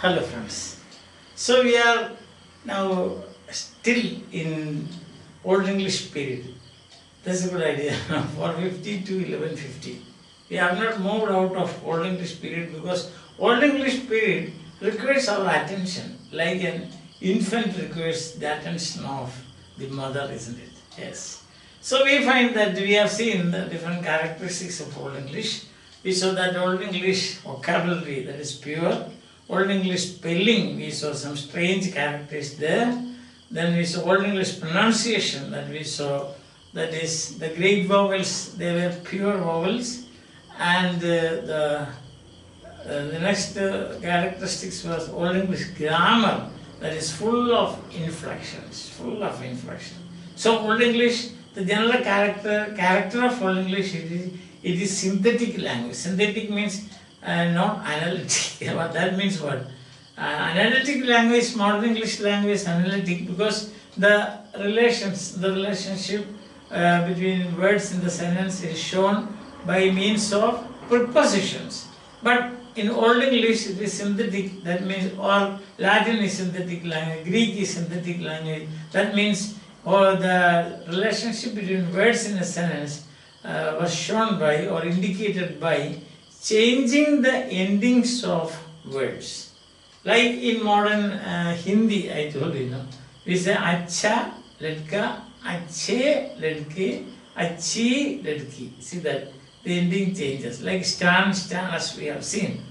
Hello friends. So we are now still in Old English period. That's a good idea. 450 to 1150. We have not moved out of Old English period because Old English period requires our attention like an infant requires the attention of the mother, isn't it? Yes. So we find that we have seen the different characteristics of Old English. We saw that Old English vocabulary, that is pure. Old English spelling, we saw some strange characters there. Then we saw Old English pronunciation, that we saw, that is the great vowels, they were pure vowels. And the next characteristics was Old English grammar, that is full of inflections, So Old English, the general character of Old English, it is synthetic language. Synthetic means not analytic. What that means what? Analytic language, modern English language, analytic, because the relationship between words in the sentence is shown by means of prepositions. But in Old English it is synthetic, that means, or Latin is synthetic language, Greek is synthetic language, that means or the relationship between words in a sentence was shown by or indicated by changing the endings of words. Like in modern Hindi, I told you, we say acha, ladka, ache, ladke, achi, ladki. See that the ending changes, like stan, as we have seen.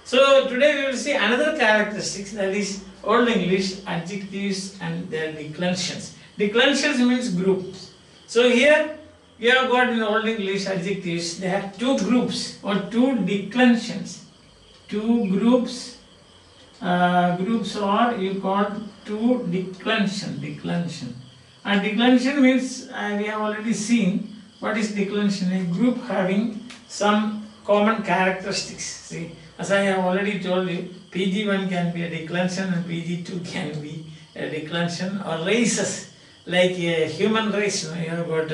So today we will see another characteristics, that is Old English adjectives and their declensions. Declensions means groups. So here we have got in Old English adjectives, they have two groups or two declensions. Two groups, or you call two declension. And declension means we have already seen what is declension, a group having some common characteristics. See, as I have already told you, PG1 can be a declension and PG2 can be a declension, or races. Like a human race, you have got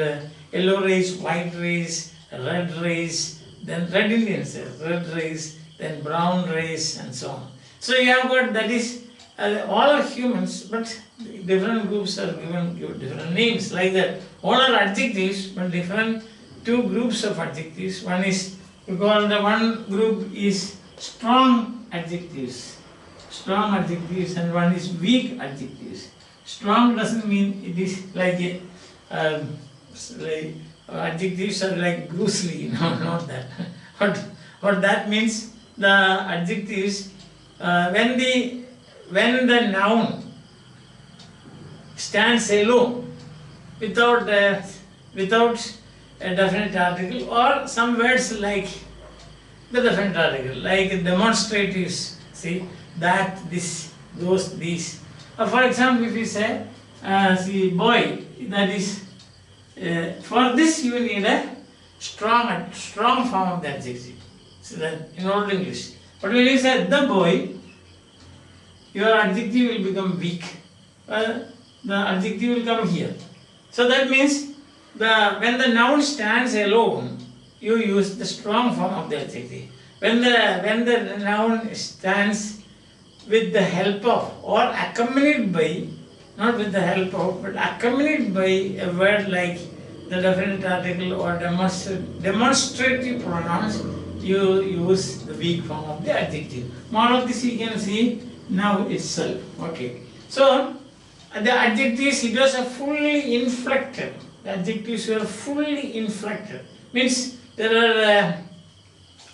yellow race, white race, red race, then red Indians, red race, then brown race, and so on. So you have got, that is, all are humans, but different groups are given different names, like that. All are adjectives, but different two groups of adjectives. One is, we call the one group is strong adjectives, and one is weak adjectives. Strong doesn't mean it is like a, like adjectives are like Bruce Lee, no, not that. What that means, the adjectives, when the noun stands alone without a definite article, or some words like the definite article, like demonstratives, see, that, this, those, these. For example, if we say, see, boy, that is, for this you need a strong form of the adjective. So that in Old English. But when you say the boy, your adjective will become weak. The adjective will come here. So that means when the noun stands alone, you use the strong form of the adjective. When the noun stands with the help of or accompanied by, not with the help of, but accompanied by a word like the definite article or demonstrative pronouns, you use the weak form of the adjective. More of this you can see now itself. Okay. So the adjectives, it was a fully inflected. The adjectives were fully inflected. Means there are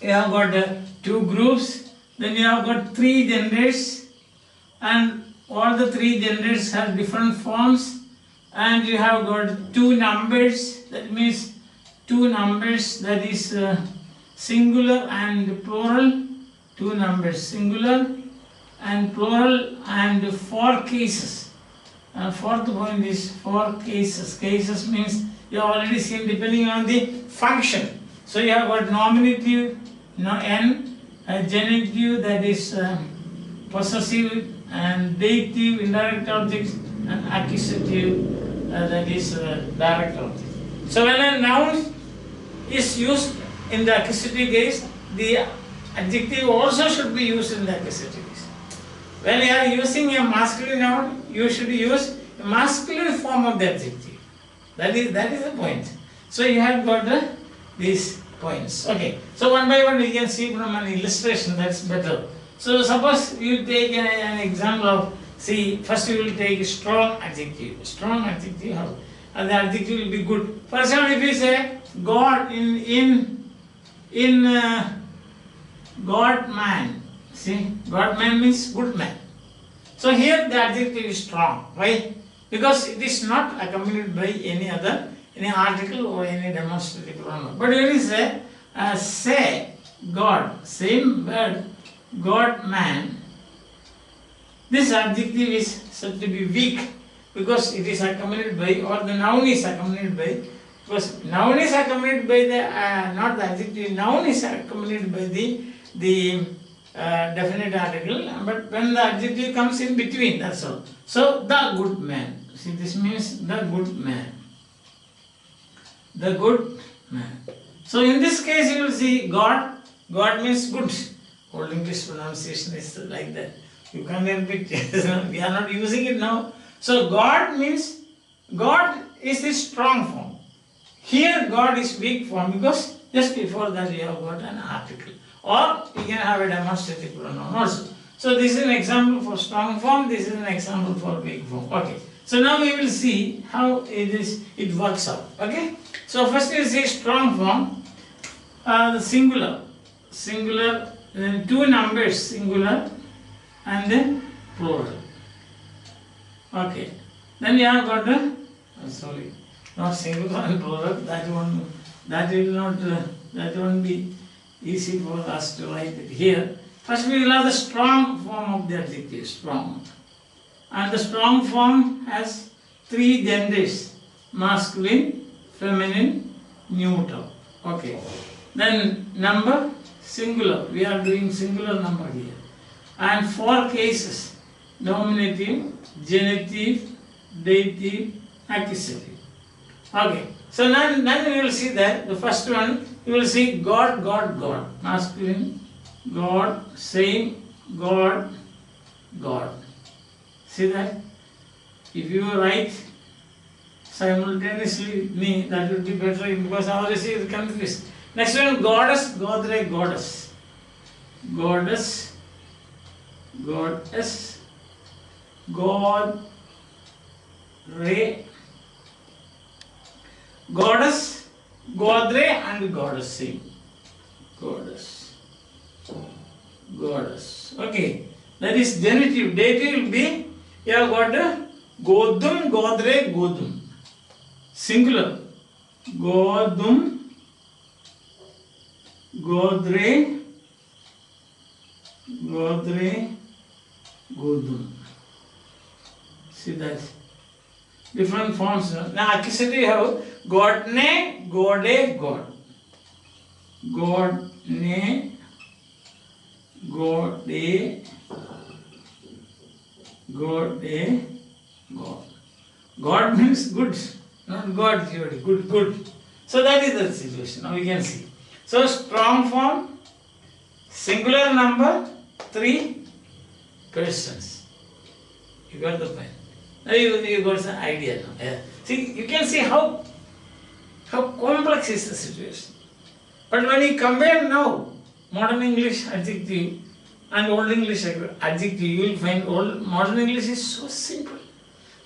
you have got two groups. Then you have got three genders, and all the three genders have different forms, and you have got two numbers, that means two numbers, that is singular and plural, two numbers, singular and plural, and four cases. Fourth point is four cases. Cases means you have already seen depending on the function. So you have got nominative, N, genitive, that is possessive, and dative, indirect objects, and accusative, that is direct object. So when a noun is used in the accusative case, the adjective also should be used in the accusative case. when you are using a masculine noun, you should use a masculine form of the adjective. That is the point. So you have got these points. Okay. So one by one we can see from an illustration that's better. So suppose you take an example of, see, first you will take strong adjective. Strong adjective, how? And the adjective will be good. For example, if you say God God man. See, God man means good man. So here the adjective is strong. Why? Because it is not accompanied by any article or any demonstrative pronoun. But when you say God, same word, God man, this adjective is said to be weak because it is accompanied by, or the noun is accompanied by, because noun is accompanied by the, not the adjective, noun is accompanied by the definite article, but when the adjective comes in between, that's all. So, the good man. See, this means the good man. The good man. So, in this case, you will see God. God means good. Old English pronunciation is like that. You can't help it. We are not using it now. So, God means, God is the strong form. Here, God is weak form because just before that you have got an article. Or you can have a demonstrative pronoun also. So this is an example for strong form, this is an example for weak form. Okay. So now we will see how it works out. Okay. So first you see strong form, the singular, then two numbers, singular and then plural. Okay. Then you have got the, sorry, not singular and plural, that won't be easy for us to write it here. First we will have the strong form of the adjective, strong. And the strong form has three genders, masculine, feminine, neuter. Okay. Then number, singular. We are doing singular number here. And four cases, nominative, genitive, dative, accusative. Okay. So then we will see that the first one, you will see God, God, God. Masculine, God, same, God, God. See that? If you write simultaneously with me, that would be better because otherwise you will confuse. Next one, goddess, godre, goddess. Goddess, goddess, God, Re, goddess, Godre and goddess, same. Goddess, goddess. Okay, that is genitive. Dative will be, you have got the Godum, Godre, Godum. Singular, Godum, Godre, Godre, Godum. See that? Different forms. Now accusative you have Godne, Gode, God. Godne, Gode, Gode, God. God means good, not God theory, good, good. So that is the situation. Now we can see. So strong form, singular number, three persons. You got the point. Now you got some idea now. Yeah. See, you can see how complex is the situation. But when you compare now modern English adjective and old English adjective, you will find modern English is so simple.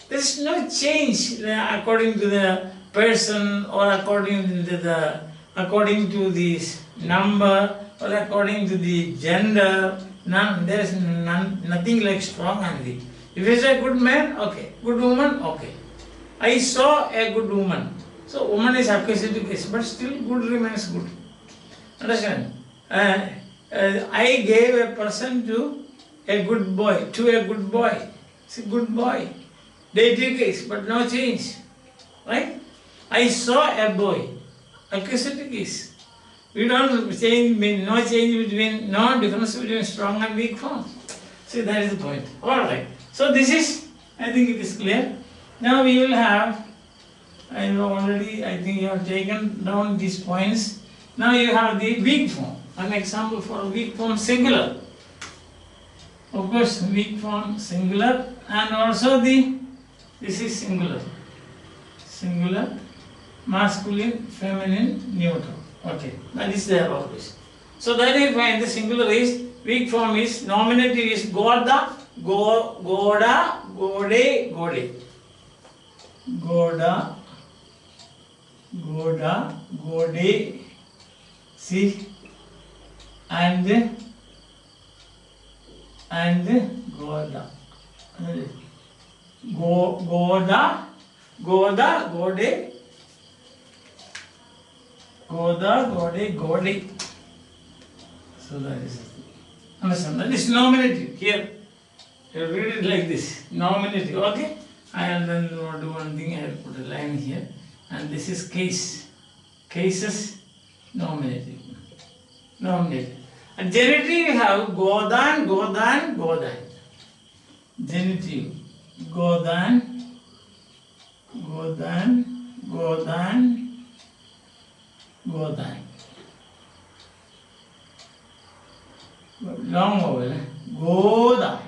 There is no change according to the person or according to this number or according to the gender. There is nothing like strong and weak. If you say good man, okay. Good woman, okay. I saw a good woman. So woman is accusative case, but still good remains good. Understand? I gave a person to a good boy, It's a good boy. Dative case, but no change. Right? I saw a boy. Accusative case. We don't change, no difference between strong and weak form. See, that is the point. Alright. So this is, I think it is clear. Now we will have, I think you have taken down these points. Now you have the weak form. An example for a weak form, singular. Of course, weak form singular, and also this is singular. Singular, masculine, feminine, neutral. Okay, that is there always. So that is why the singular is, weak form is, nominative is goda, goda, gode, gode. Goda, goda, gode, see, and goda. Goda, goda, gode, goda, gode, gode. So that is, understand, that is nominative here. You read it like this, nominative, okay? I will then do one thing, I will put a line here, and this is case. Cases, nominative. Nominative. And genitive you have godan, godan, godan. Genitive, godan, godan, godan, godan. Long vowel, godan,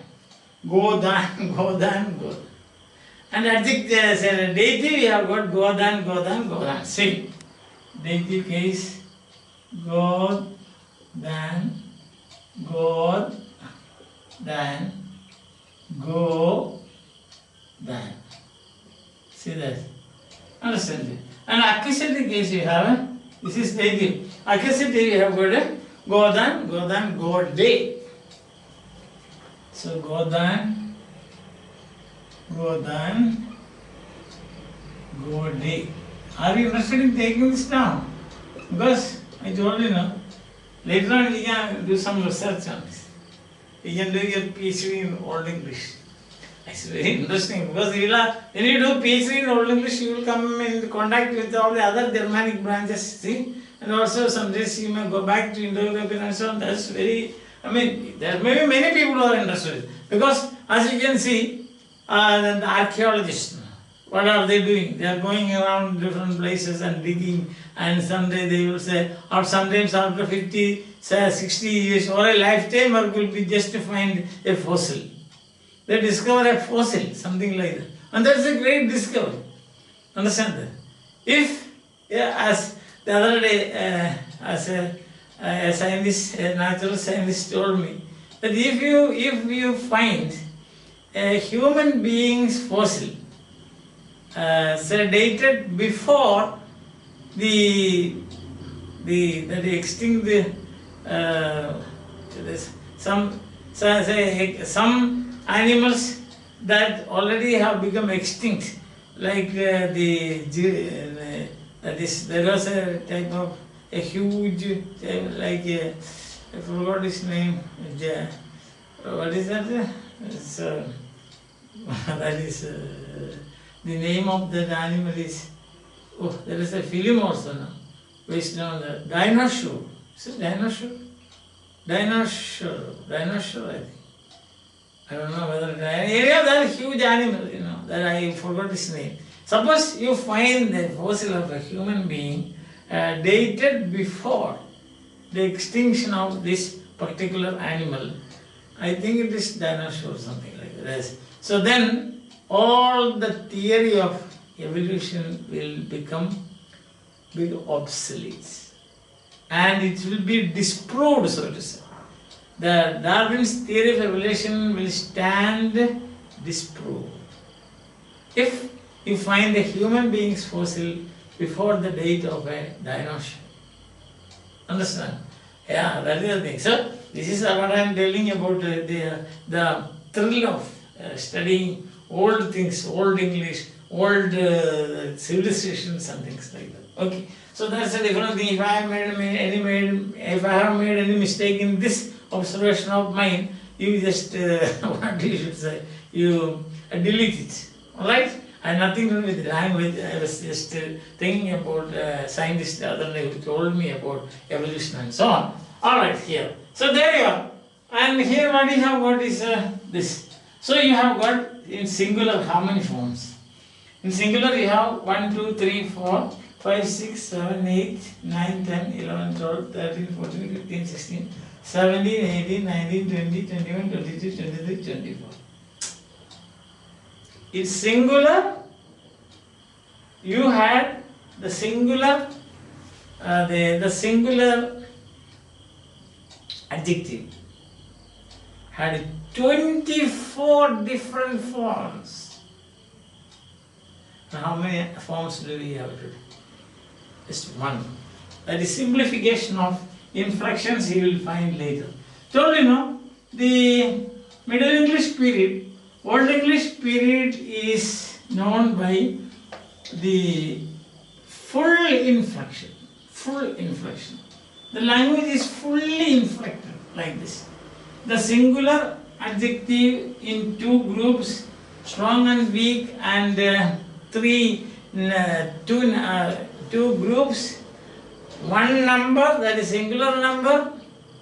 godan, godan, godan. And adjectives, dative you have got godan, godan, godan. See, dative case, godan, godan, go, dan. See that? Understand it? And accusative case you have, this is dative. Accusative you have got a godan, godan, gode. So godan, godan, gode. Are you interested in taking this down? Because I told you now, later on you can do some research on this. You can do your PhD in Old English. It's very interesting because when you do PhD in Old English, you will come in contact with all the other Germanic branches, see? And also some days you may go back to Indo-European and so on. That's very, there may be many people who are interested. Because as you can see, the archaeologists, what are they doing? They are going around different places and digging, and someday they will say, or sometimes after 50, 60 years or a lifetime, or will be just to find a fossil. They discover a fossil, something like that. And that's a great discovery. Understand that? If, as the other day, as a scientist, a natural scientist told me, that if you find a human being's fossil, dated before the extinct some animals that already have become extinct, like there was a type of a huge like I forgot his name. What is that? It's, that is the name of that animal is. Oh, there is a film also now, based on the dinosaur. Is it dinosaur? Dinosaur, I think. I don't know whether any of that huge animal, that I forgot his name. Suppose you find the fossil of a human being dated before the extinction of this particular animal. I think it is dinosaur or something like that. So then all the theory of evolution will become obsolete, and it will be disproved, so to say. The Darwin's theory of evolution will stand disproved if you find a human being's fossil before the date of a dinosaur. Understand? Yeah, that is the thing. So this is what I am telling about the thrill of studying old things, old English, old civilizations and things like that. Okay, so that's a different thing. If I have made any mistake in this observation of mine, you just what you should say, you delete it. All right? I have nothing to do with it. I was just thinking about scientists the other day who told me about evolution and so on. All right, here. So there you are. And here what you have got is this. So you have got in singular how many forms? In singular you have 1, 2, 3, 4, 5, 6, 7, 8, 9, 10, 11, 12, 13, 14, 15, 16, 17, 18, 19, 20, 21, 22, 23, 24. It's singular. You had the singular, the singular adjective had 24 different forms. Now, how many forms do we have today? Just one. That is simplification of inflections you will find later. So, the Middle English period, Old English period is known by the full inflection. Full inflection. The language is fully inflected like this. The singular adjective in two groups, strong and weak, and two groups, one number, that is singular number,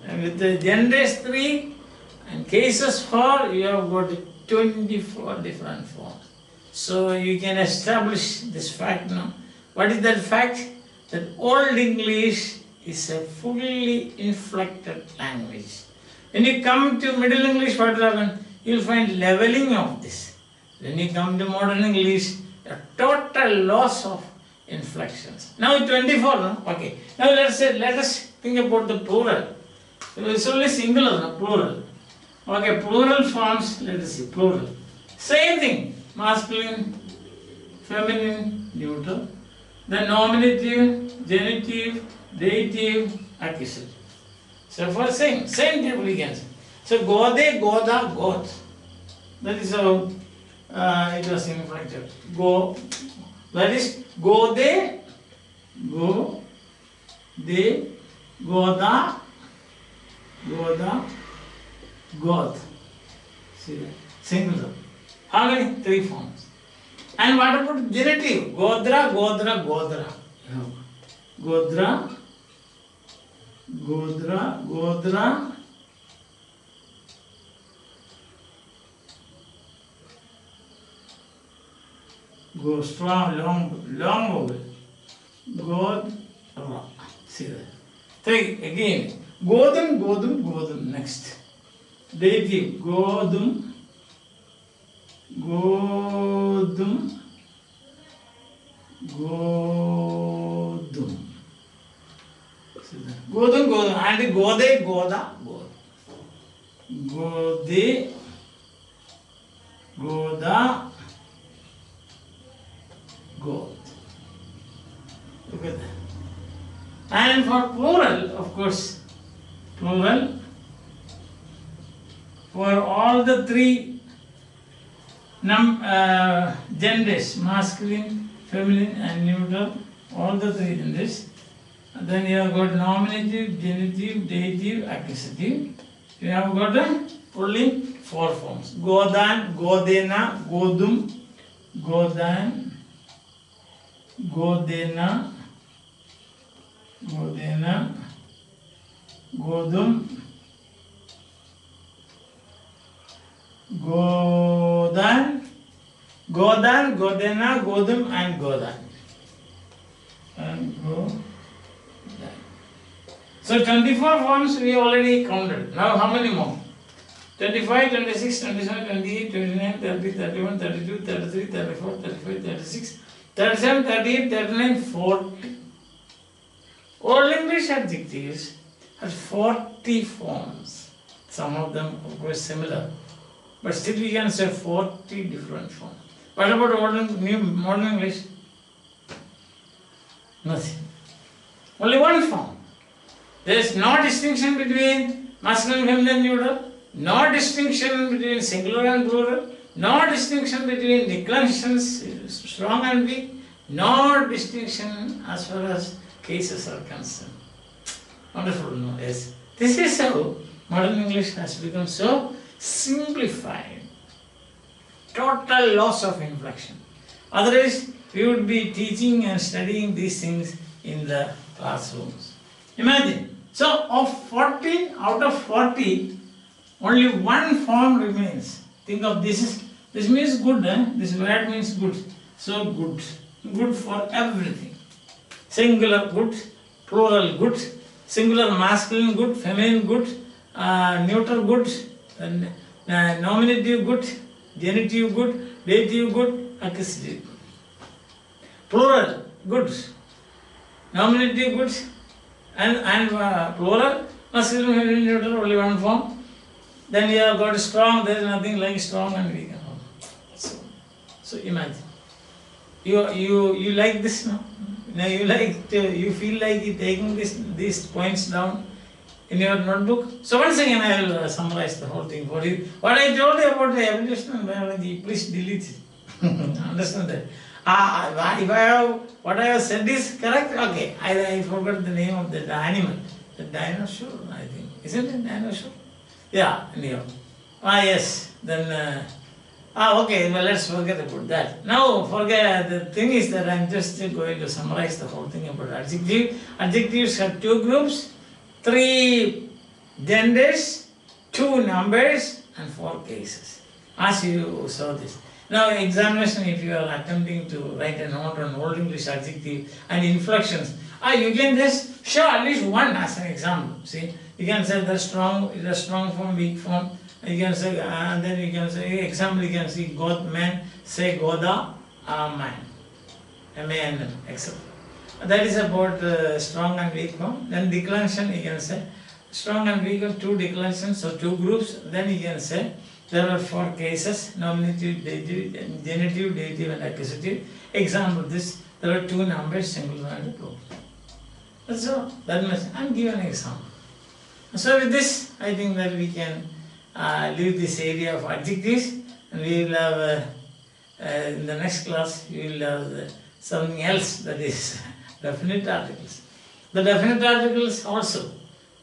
and with the genders 3 and cases 4, you have got 24 different forms. So you can establish this fact now. What is that fact? That Old English is a fully inflected language. When you come to Middle English, what will happen? You will find leveling of this. When you come to Modern English, a total loss of inflections. Now 24, no? Okay. Now let us think about the plural. It's only singular, no? Plural. Okay, plural forms, let us see, plural. Same thing, masculine, feminine, neutral. The nominative, genitive, dative, accusative. So for same table we can say. So gode, goda, goth. That is how it was inflected. That is gode, go, de, goda, goda, goth. See that? Singular. How many? 3 forms. And what about genitive? Godra, godra, godra. Godra, godra, godra. Go strong, long vowel. Godra. See that? 3 again. Godum, godum, godum. Next. Dative. Godum, godum, godum. See that? Godum, godum. And gode, goda, god. Gode, goda, god. Look at that. And for plural, of course, plural, for all the 3 genders, masculine, feminine and neutral, all the 3 genders. And then you have got nominative, genitive, dative, accusative. You have got only 4 forms. Godan, godena, godum, godan, godena, godena, godum, godan, godan, godena, godum and godan. And godan. So 24 forms we already counted. Now how many more? 25, 26, 27, 28, 29, 30, 31, 32, 33, 34, 35, 36, 37, 38, 39, 40. Old English adjectives have 40 forms. Some of them, of course, similar. But still we can say 40 different forms. What about modern English? Nothing. Only one form. There is no distinction between masculine, feminine, neutral. No distinction between singular and plural. No distinction between declensions, strong and weak. No distinction as far as cases are concerned. Wonderful, no? Yes. This is how modern English has become so simplified. Total loss of inflection. Otherwise, we would be teaching and studying these things in the classrooms. Imagine. So, of 14 out of 40, only one form remains. Think of this. This means good. This word means good. So, good. Good for everything. Singular good, plural good, singular masculine good, feminine good, neutral good, nominative good, genitive good, dative good, accusative. Plural goods, nominative goods, and plural, masculine, feminine, neutral, only one form. Then you have got strong, there is nothing like strong and weak. So imagine. You like this now? Now you feel like taking these points down in your notebook. So once again I will summarize the whole thing for you. What I told you about the evolution and biology, please delete it. Understand that? If I have, what I have said is correct, okay. I forgot the name of the animal. The dinosaur, I think. Isn't it dinosaur? Yeah, anyhow. Yes. Then okay, well let's forget about that. Now the thing is that I'm just going to summarize the whole thing about adjective. Adjectives have two groups, 3 genders, 2 numbers and 4 cases. As you saw this. Now examination, if you are attempting to write a note on Old English adjective and inflections, you can just show at least one as an example. See, you can say the strong form, weak form. You can say, and then you can say, example, you can see God man, say Goda man, M-A-N-M, etc. That is about strong and weak form. Then declension, you can say strong and weak are 2 declensions, so 2 groups. Then you can say there are 4 cases: nominative, dative, genitive, dative, and accusative. Example: this there are 2 numbers, single and plural. That's all. That much. I'm giving an example. So with this, I think that we can leave this area of adjectives, and we will have in the next class we will have something else, that is definite articles. The definite articles also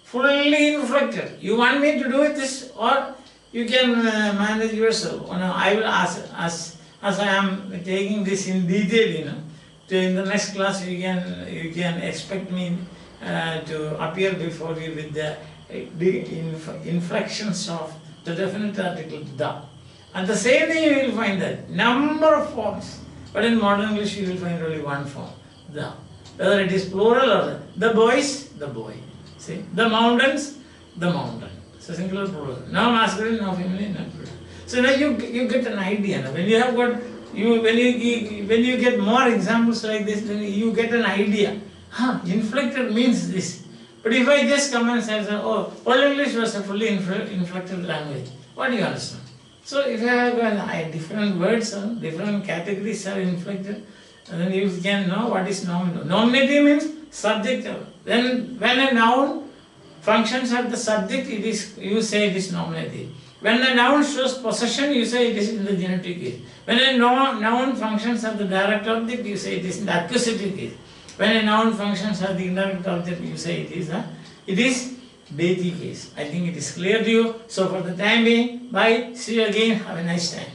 fully inflected. You want me to do it this, or you can manage yourself. I will ask, as I am taking this in detail, in the next class you can expect me to appear before you with the inflections of the definite article the. And the same thing you will find that number of forms, but in modern English you will find only one form, the. Whether it is plural or the boys, the boy. See, the mountains, the mountain. So singular, plural. No masculine, no feminine, no plural. So now you get an idea. When you have got when you get more examples like this, then you get an idea. Inflected means this. But if I just come and say, oh, Old English was a fully inflected language, what do you understand? So if you have different words, different categories are inflected, then you can know what is nominative. Nominative means subjective. Then when a noun functions as the subject, you say it is nominative. When a noun shows possession, you say it is in the genitive case. When a noun functions as the direct object, you say it is in the accusative case. When a noun functions as the indirect object, you say it is dative case. I think it is clear to you. So for the time being, bye. See you again. Have a nice time.